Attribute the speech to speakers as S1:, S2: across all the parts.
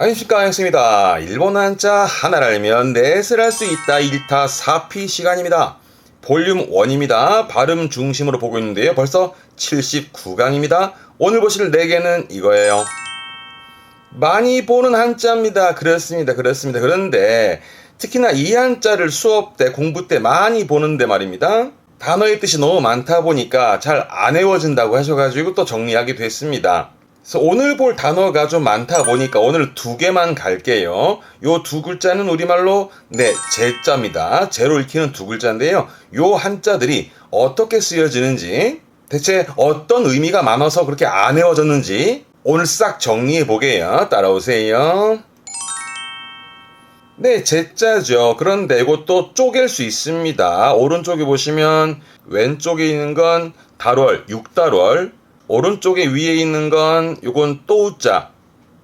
S1: 안녕하십니까, 형수입니다. 일본 한자 하나를 알면 넷을 할 수 있다. 1타 4피 시간입니다. 볼륨 1입니다. 발음 중심으로 보고 있는데요. 벌써 79강입니다. 오늘 보실 4개는 이거예요. 많이 보는 한자입니다. 그렇습니다. 그런데 특히나 이 한자를 수업 때, 공부 때 많이 보는데 말입니다. 단어의 뜻이 너무 많다 보니까 잘 안 외워진다고 하셔가지고 또 정리하게 됐습니다. 그래서 오늘 볼 단어가 좀 많다 보니까 오늘 2개만 갈게요. 요 2글자는 우리말로 제자입니다. 제로 읽히는 2글자인데요. 요 한자들이 어떻게 쓰여지는지, 대체 어떤 의미가 많아서 그렇게 안 외워졌는지 오늘 싹 정리해 보게요. 따라오세요. 제자죠. 그런데 이것도 쪼갤 수 있습니다. 오른쪽에 보시면 왼쪽에 있는 건 달월, 6달월, 오른쪽에 위에 있는 건 요건 또우자.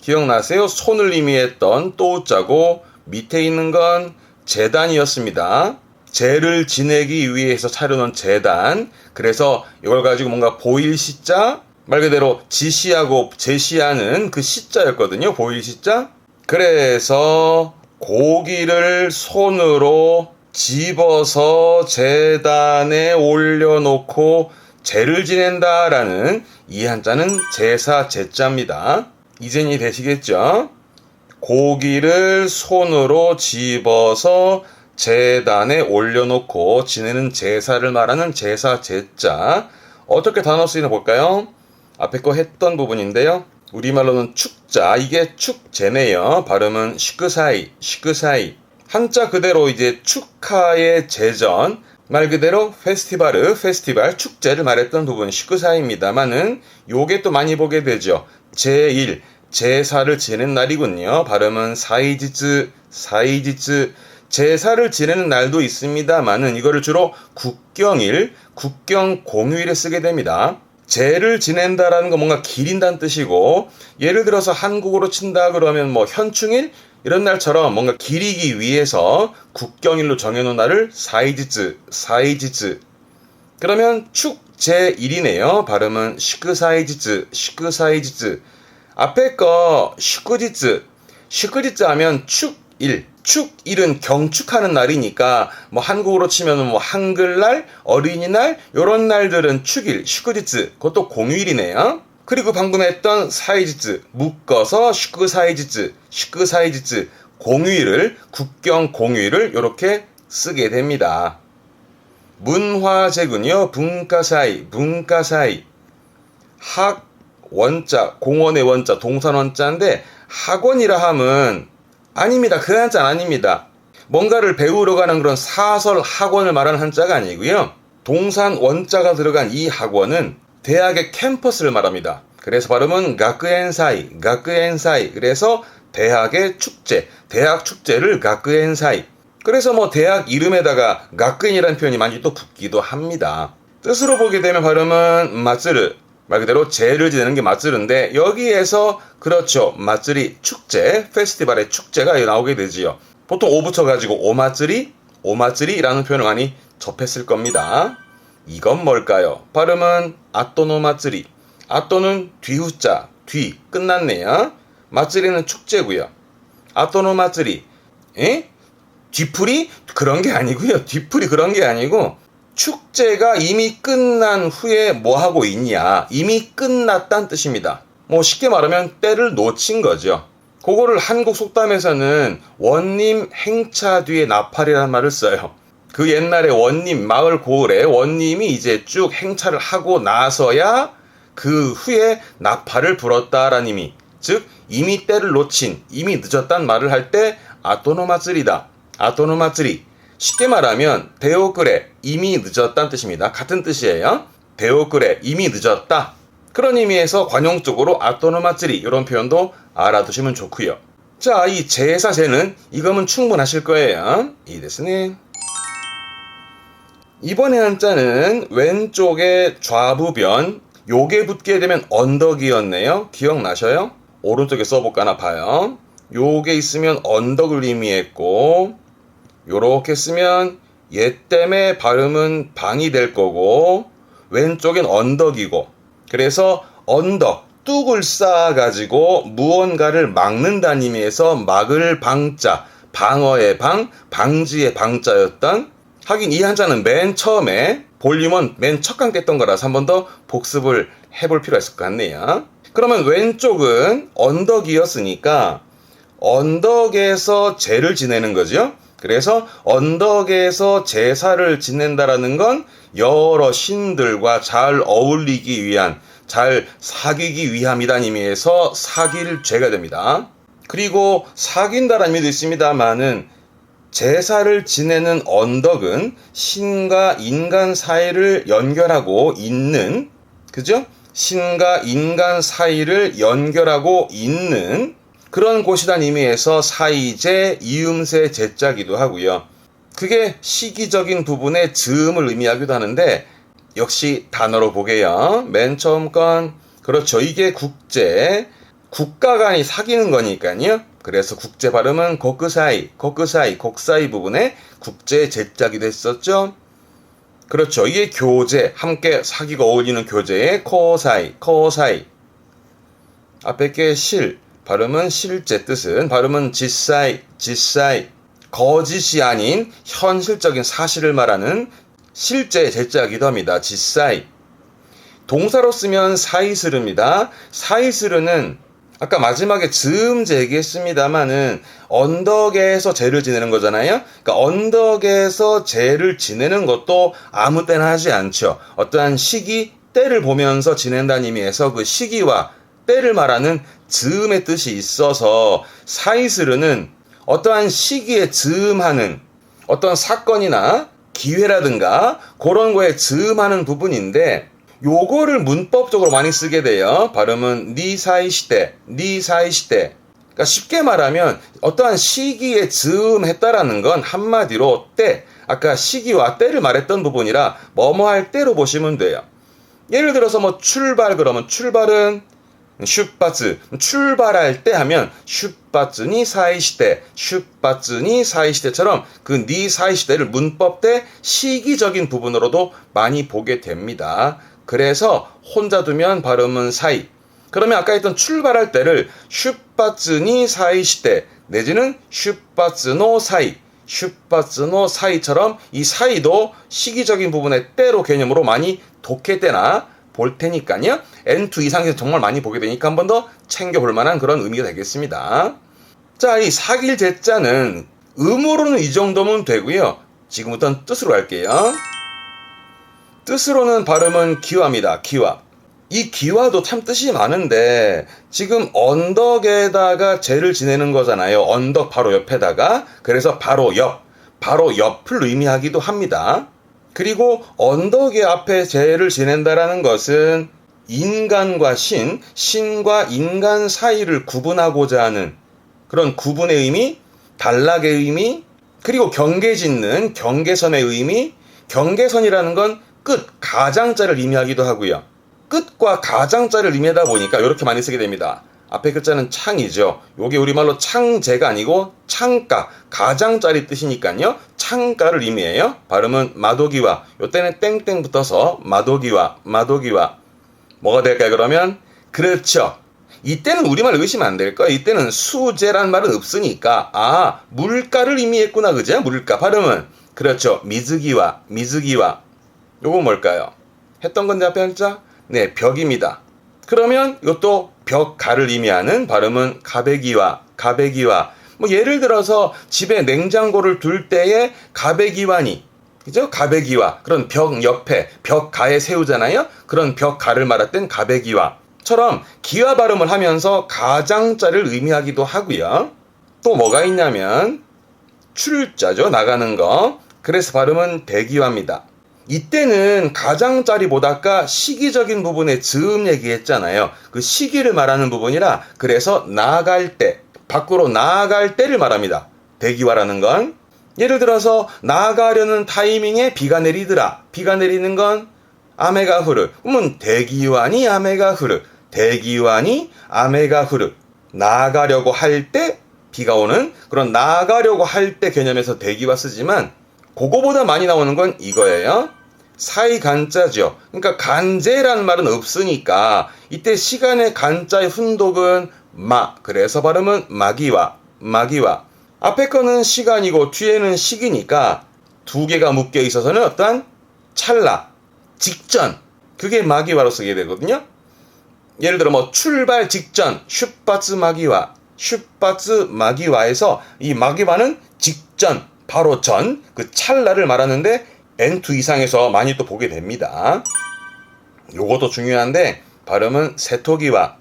S1: 기억나세요? 손을 의미했던 또우자고 밑에 있는 건 재단이었습니다. 재를 지내기 위해서 차려놓은 재단. 그래서 이걸 가지고 뭔가 보일 시자, 말 그대로 지시하고 제시하는 그 시자였거든요. 보일 시자. 그래서 고기를 손으로 집어서 재단에 올려놓고 제를 지낸다라는 이 한자는 제사 제자입니다. 이젠이 되시겠죠? 고기를 손으로 집어서 제단에 올려놓고 지내는 제사를 말하는 제사 제자. 어떻게 단어 쓰이나 볼까요? 앞에 거 했던 부분인데요. 우리말로는 축자, 이게 축제네요. 발음은 시크사이. 한자 그대로 이제 축하의 제전, 말 그대로 페스티벌, 축제를 말했던 부분 시크사이입니다만은 요게 또 많이 보게 되죠. 제1, 제사를 지내는 날이군요. 발음은 사이지즈. 제사를 지내는 날도 있습니다만은 이거를 주로 국경일, 국경 공휴일에 쓰게 됩니다. 제를 지낸다라는 건 뭔가 기린다는 뜻이고, 예를 들어서 한국어로 친다 그러면 뭐 현충일 이런 날처럼 뭔가 기리기 위해서 국경일로 정해놓은 날을 사이지즈. 그러면 축제1이네요. 발음은 시크사이지즈. 앞에 거 시크지즈 하면 축일은 경축하는 날이니까 뭐 한국어로 치면 뭐 한글날, 어린이날 요런 날들은 축일, 시크지즈. 그것도 공휴일이네요. 그리고 방금 했던 사이지즈 묶어서 시크사이지즈 공휴일을, 국경 공휴일을 이렇게 쓰게 됩니다. 문화재군요. 문가사이. 학 원자, 공원의 원자, 동산 원자인데 학원이라 함은 아닙니다. 그 한자는 아닙니다. 뭔가를 배우러 가는 그런 사설 학원을 말하는 한자가 아니고요. 동산 원자가 들어간 이 학원은 대학의 캠퍼스를 말합니다. 그래서 발음은 가쿠엔사이. 그래서 대학의 축제, 대학 축제를 가쿠엔사이. 그래서 뭐 대학 이름에다가 가쿠엔이라는 표현이 많이 또 붙기도 합니다. 뜻으로 보게 되면 발음은 마츠르. 말 그대로 제를 지내는 게 마츠르인데 여기에서 그렇죠. 마츠리, 축제, 페스티벌의 축제가 나오게 되지요. 보통 오 붙여가지고 오마츠리라는 표현을 많이 접했을 겁니다. 이건 뭘까요? 발음은 아또노마츠리. 아또는 뒤후자, 뒤, 끝났네요. 마츠리는 축제고요. 아또노마츠리. 뒤풀이? 그런 게 아니고요. 뒤풀이 그런 게 아니고 축제가 이미 끝난 후에 뭐 하고 있냐. 이미 끝났다는 뜻입니다. 뭐 쉽게 말하면 때를 놓친 거죠. 그거를 한국 속담에서는 원님 행차 뒤에 나팔이라는 말을 써요. 그 옛날에 원님, 마을 고을에 원님이 이제 쭉 행차를 하고 나서야 그 후에 나팔을 불었다라는 의미. 즉 이미 때를 놓친, 이미 늦었다는 말을 할 때 아토노마츠리다. 아토노마츠리. 쉽게 말하면 데오그레, 이미 늦었다는 뜻입니다. 같은 뜻이에요. 데오그레, 이미 늦었다. 그런 의미에서 관용적으로 아토노마츠리 이런 표현도 알아두시면 좋고요. 자, 이 제사제는 이거면 충분하실 거예요. 이 데스네. 이번에 한자는 왼쪽에 좌부변, 요게 붙게 되면 언덕이었네요. 기억나셔요? 오른쪽에 써볼까나 봐요. 요게 있으면 언덕을 의미했고, 요렇게 쓰면 얘 때문에 발음은 방이 될 거고, 왼쪽엔 언덕이고, 그래서 언덕, 뚝을 쌓아가지고 무언가를 막는다는 의미에서 막을 방자, 방어의 방, 방지의 방자였던, 하긴 이 한자는 맨 처음에 볼륨은 맨 첫 강 뗐던 거라서 한 번 더 복습을 해볼 필요가 있을 것 같네요. 그러면 왼쪽은 언덕이었으니까 언덕에서 제를 지내는 거죠. 그래서 언덕에서 제사를 지낸다라는 건 여러 신들과 잘 어울리기 위한, 잘 사귀기 위함이라는 의미에서 사귈죄가 됩니다. 그리고 사귄다라는 의미도 있습니다만은 제사를 지내는 언덕은 신과 인간 사이를 연결하고 있는, 그죠? 신과 인간 사이를 연결하고 있는 그런 곳이란 의미에서 사이제, 이음새 제자기도 하고요. 그게 시기적인 부분의 즈음을 의미하기도 하는데 역시 단어로 보게요. 맨 처음 건 그렇죠. 이게 국제, 국가 간이 사귀는 거니까요. 그래서 국제 발음은 고크사이, 곡사이 부분에 국제 제자기도 했었죠. 그렇죠. 이게 교제, 함께 사귀고 어울리는 교제의 코사이. 앞에 게 실, 발음은 실제 뜻은, 발음은 지사이. 거짓이 아닌 현실적인 사실을 말하는 실제 제자기도 합니다. 지사이. 동사로 쓰면 사이스르입니다. 사이스르는 아까 마지막에 즈음제 얘기했습니다만은 언덕에서 제를 지내는 거잖아요. 그러니까 언덕에서 제를 지내는 것도 아무 때나 하지 않죠. 어떠한 시기, 때를 보면서 지낸다는 의미에서 그 시기와 때를 말하는 즈음의 뜻이 있어서 사이스르는 어떠한 시기에 즈음하는 어떤 사건이나 기회라든가 그런 거에 즈음하는 부분인데 요거를 문법적으로 많이 쓰게 돼요. 발음은 니사이시대. 그러니까 쉽게 말하면 어떠한 시기에 즈음했다라는 건 한마디로 때, 아까 시기와 때를 말했던 부분이라 뭐뭐 할 때로 보시면 돼요. 예를 들어서 뭐 출발 그러면 출발은 슈빠츠, 출발할 때 하면 슈빠츠니 사이시대처럼 그 니사이시대를 문법 때 시기적인 부분으로도 많이 보게 됩니다. 그래서 혼자 두면 발음은 사이. 그러면 아까 했던 출발할 때를 슈빠츠니 사이시대 내지는 슈빠츠노 사이처럼 이 사이도 시기적인 부분의 때로 개념으로 많이 독해때나 볼 테니까요. N2 이상에서 정말 많이 보게 되니까 한 번 더 챙겨볼 만한 그런 의미가 되겠습니다. 자, 이 사귈 제자는 음으로는 이 정도면 되고요. 지금부터는 뜻으로 갈게요. 뜻으로는 발음은 기와입니다. 기와. 이 기와도 참 뜻이 많은데 지금 언덕에다가 제를 지내는 거잖아요. 언덕 바로 옆에다가. 그래서 바로 옆을 의미하기도 합니다. 그리고 언덕의 앞에 제를 지낸다라는 것은 인간과 신과 인간 사이를 구분하고자 하는 그런 구분의 의미, 단락의 의미, 그리고 경계 짓는 경계선의 의미, 경계선이라는 건 끝, 가장자를 의미하기도 하고요. 끝과 가장자를 의미하다 보니까 이렇게 많이 쓰게 됩니다. 앞에 글자는 창이죠. 요게 우리말로 창제가 아니고 창가, 가장자리 뜻이니까요. 창가를 의미해요. 발음은 마도기와, 요때는 땡땡 붙어서 마도기와. 뭐가 될까요 그러면? 그렇죠. 이때는 우리말 의심 안 될 거예요. 이때는 수제란 말은 없으니까 물가를 의미했구나. 그죠? 물가. 발음은 그렇죠. 미즈기와. 요거 뭘까요? 했던 건데 앞에 한자? 네, 벽입니다. 그러면 이것도 벽가를 의미하는 발음은 가베기와. 뭐 예를 들어서 집에 냉장고를 둘 때에 가베기와니, 그죠? 가베기와. 그런 벽 옆에 벽가에 세우잖아요. 그런 벽가를 말할 땐 가베기와처럼 기와 발음을 하면서 가장자를 의미하기도 하고요. 또 뭐가 있냐면 출자죠. 나가는 거. 그래서 발음은 대기와입니다. 이때는 가장자리보다 아까 시기적인 부분에 즈음 얘기했잖아요. 그 시기를 말하는 부분이라 그래서 나아갈 때, 밖으로 나아갈 때를 말합니다. 대기와라는 건 예를 들어서 나아가려는 타이밍에 비가 내리더라. 비가 내리는 건 아메가 후르. 그러면 대기와니 아메가 후르. 나아가려고 할 때 비가 오는 그런 나아가려고 할 때 개념에서 대기와 쓰지만 그거보다 많이 나오는 건 이거예요. 사이 간자죠. 그러니까 간제라는 말은 없으니까 이때 시간의 간자의 훈독은 마. 그래서 발음은 마기와. 앞에 거는 시간이고 뒤에는 시기니까 두 개가 묶여 있어서는 어떤 찰나, 직전. 그게 마기와로 쓰게 되거든요. 예를 들어 뭐 출발 직전, 슈파츠 마기와에서 이 마기와는 직전, 바로 전, 그 찰나를 말하는데 N2 이상에서 많이 또 보게 됩니다. 요것도 중요한데 발음은 세토기와.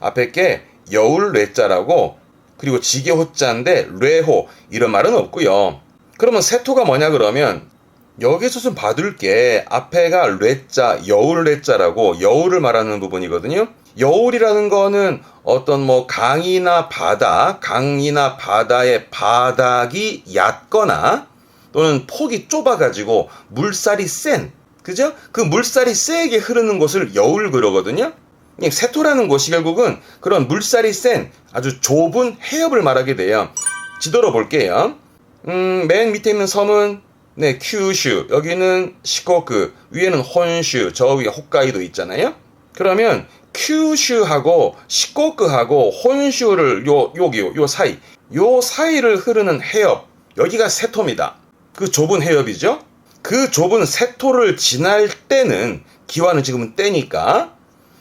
S1: 앞에 게 여울 뇌자라고, 그리고 지게 호자인데 뇌호 이런 말은 없고요. 그러면 세토가 뭐냐 그러면 여기서 좀 봐둘 게 앞에가 뇌자, 여울 뇌자라고 여울을 말하는 부분이거든요. 여울이라는 거는 어떤 뭐 강이나 바다의 바닥이 얕거나 또는 폭이 좁아가지고 물살이 센, 그죠? 그 물살이 세게 흐르는 곳을 여울 그러거든요. 세토라는 곳이 결국은 그런 물살이 센 아주 좁은 해협을 말하게 돼요. 지도로 볼게요. 맨 밑에 있는 섬은 네, 큐슈, 여기는 시코쿠, 위에는 혼슈, 저 위에 홋카이도 있잖아요. 그러면 큐슈하고 시코쿠하고 혼슈를 요 사이를 흐르는 해협, 여기가 세토입니다. 그 좁은 해협이죠. 그 좁은 세토를 지날 때는, 기와는 지금은 때니까,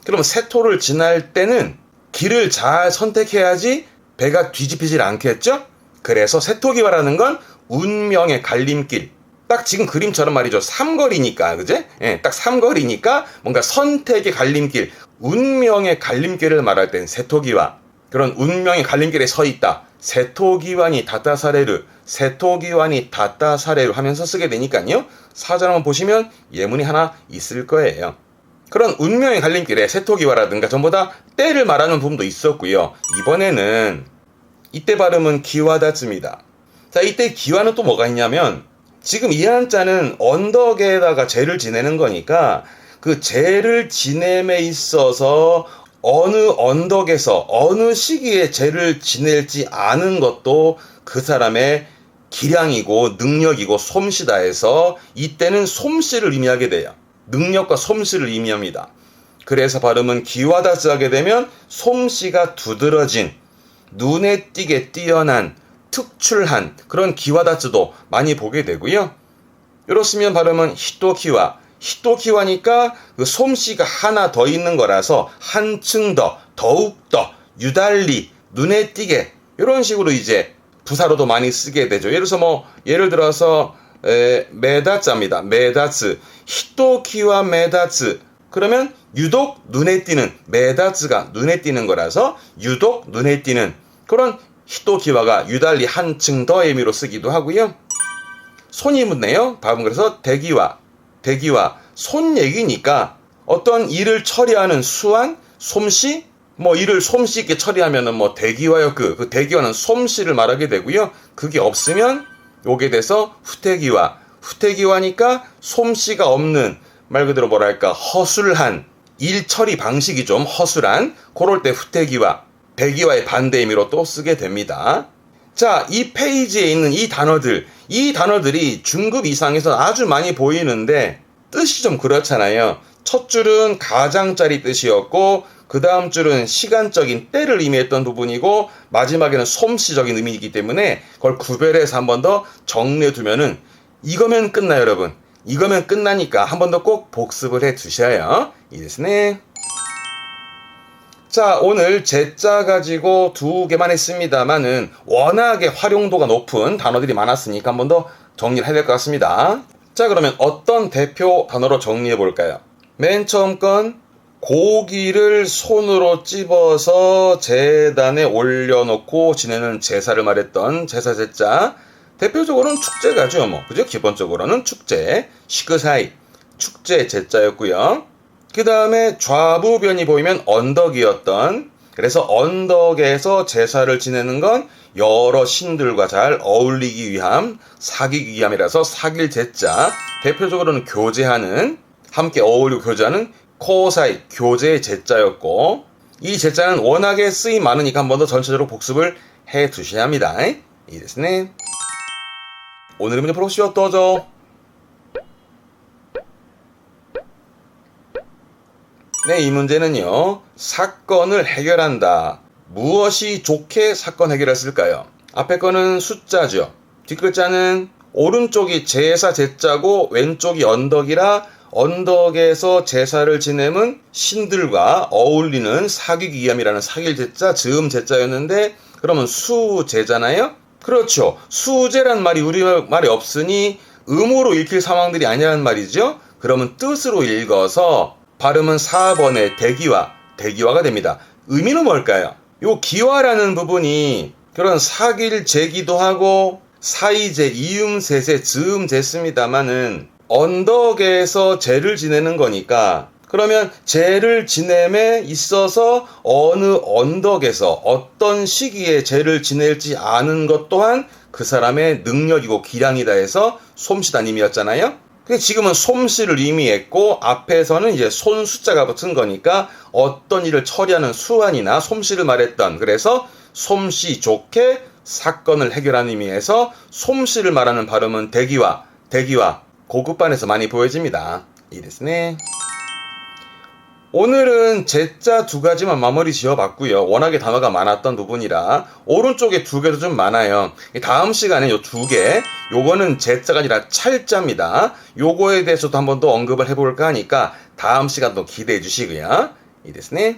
S1: 그러면 세토를 지날 때는 길을 잘 선택해야지 배가 뒤집히질 않겠죠? 그래서 세토기와라는 건 운명의 갈림길. 딱 지금 그림처럼 말이죠. 삼거리니까, 그제? 예, 딱 삼거리니까 뭔가 선택의 갈림길, 운명의 갈림길을 말할 땐 세토기와. 그런 운명의 갈림길에 서 있다. 세토기와니 다타사레르 하면서 쓰게 되니까요. 사전 한번 보시면 예문이 하나 있을 거예요. 그런 운명의 갈림길에 세토기와라든가 전부 다 때를 말하는 부분도 있었고요. 이번에는 이때 발음은 기와다츠입니다. 자, 이때 기와는 또 뭐가 있냐면 지금 이 한자는 언덕에다가 제를 지내는 거니까 그 제를 지냄에 있어서 어느 언덕에서 어느 시기에 제를 지낼지 아는 것도 그 사람의 기량이고 능력이고 솜씨다 해서 이때는 솜씨를 의미하게 돼요. 능력과 솜씨를 의미합니다. 그래서 발음은 기와다스 하게 되면 솜씨가 두드러진, 눈에 띄게 뛰어난, 특출한 그런 기와다츠도 많이 보게 되고요. 이렇으면 발음은 히토키와니까 그 솜씨가 하나 더 있는 거라서 한층 더, 더욱 더, 유달리, 눈에 띄게 이런 식으로 이제 부사로도 많이 쓰게 되죠. 예를 들어서 메다츠입니다. 메다츠, 히토키와 메다츠. 그러면 유독 눈에 띄는, 메다츠가 눈에 띄는 거라서 유독 눈에 띄는 그런 히토키와가 유달리 한층 더의 의미로 쓰기도 하고요. 손이 묻네요. 밥은 그래서 대기와, 손 얘기니까 어떤 일을 처리하는 수완, 솜씨, 뭐 일을 솜씨 있게 처리하면은 뭐 대기와요. 그 대기와는 솜씨를 말하게 되고요. 그게 없으면 요게 돼서 후태기와니까 솜씨가 없는, 말 그대로 뭐랄까 허술한 일 처리 방식이 좀 허술한, 그럴 때 후태기와, 대기와의 반대 의미로 또 쓰게 됩니다. 자, 이 페이지에 있는 이 단어들이 중급 이상에서 아주 많이 보이는데 뜻이 좀 그렇잖아요. 첫 줄은 가장자리 뜻이었고 그 다음 줄은 시간적인 때를 의미했던 부분이고 마지막에는 솜씨적인 의미이기 때문에 그걸 구별해서 한 번 더 정리해 두면은 이거면 끝나요, 여러분. 이거면 끝나니까 한 번 더 꼭 복습을 해 두셔요. 이데스네. 자, 오늘 제자 가지고 2개만 했습니다만은 워낙에 활용도가 높은 단어들이 많았으니까 한 번 더 정리를 해야 될 것 같습니다. 자, 그러면 어떤 대표 단어로 정리해 볼까요? 맨 처음 건 고기를 손으로 찝어서 제단에 올려놓고 지내는 제사를 말했던 제사제자. 대표적으로는 축제가죠, 뭐. 그죠? 기본적으로는 축제. 시크사이. 축제 제자였고요. 그 다음에 좌부변이 보이면 언덕이었던, 그래서 언덕에서 제사를 지내는 건 여러 신들과 잘 어울리기 위함, 사귀기 위함이라서 사귈 제자. 대표적으로는 교제하는, 함께 어울리고 교제하는 코사이, 교제의 제자였고, 이 제자는 워낙에 쓰임 많으니까 한 번 더 전체적으로 복습을 해 두셔야 합니다. 이ですね. 오늘은 프로시오 떠죠. 네, 이 문제는요. 사건을 해결한다. 무엇이 좋게 사건 해결했을까요? 앞에 거는 숫자죠. 뒷글자는 오른쪽이 제사 제자고 왼쪽이 언덕이라 언덕에서 제사를 지내면 신들과 어울리는 사귀기위함이라는 사귈 제자, 즈음 제자였는데 그러면 수제잖아요? 그렇죠. 수제란 말이 우리말에 없으니 음으로 읽힐 상황들이 아니라는 말이죠. 그러면 뜻으로 읽어서 발음은 4번의 대기화가 됩니다. 의미는 뭘까요? 요 기화라는 부분이 그런 사귈 제기도 하고 사이제, 이음세세, 즈음제습니다마는 언덕에서 제를 지내는 거니까 그러면 제를 지냄에 있어서 어느 언덕에서 어떤 시기에 제를 지낼지 아는 것 또한 그 사람의 능력이고 기량이다 해서 솜씨란 의미였잖아요. 근데 지금은 솜씨를 의미했고 앞에서는 이제 손 숫자가 붙은 거니까 어떤 일을 처리하는 수완이나 솜씨를 말했던 그래서 솜씨 좋게 사건을 해결하는 의미에서 솜씨를 말하는 발음은 대기화 고급반에서 많이 보여집니다. 이ですね. 오늘은 제자 두 가지만 마무리 지어봤고요. 워낙에 단어가 많았던 부분이라 오른쪽에 두 개도 좀 많아요. 다음 시간에 요 두 개, 요거는 제자가 아니라 찰자입니다. 요거에 대해서도 한 번 더 언급을 해볼까 하니까 다음 시간도 기대해 주시고요. 이ですね.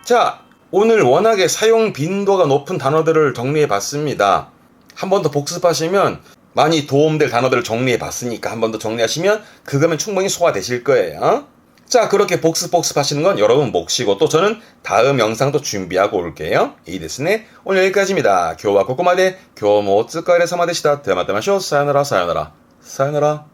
S1: 자, 오늘 워낙에 사용 빈도가 높은 단어들을 정리해 봤습니다. 한 번 더 복습하시면 많이 도움될 단어들을 정리해 봤으니까 한 번 더 정리하시면 그거면 충분히 소화되실 거예요. 자, 그렇게 복습하시는 건 여러분 몫이고 또 저는 다음 영상도 준비하고 올게요. 이ですね. 오늘 여기까지입니다. 今日はここまで。今日もお疲れ様でした。ではまた会いましょう。さよなら。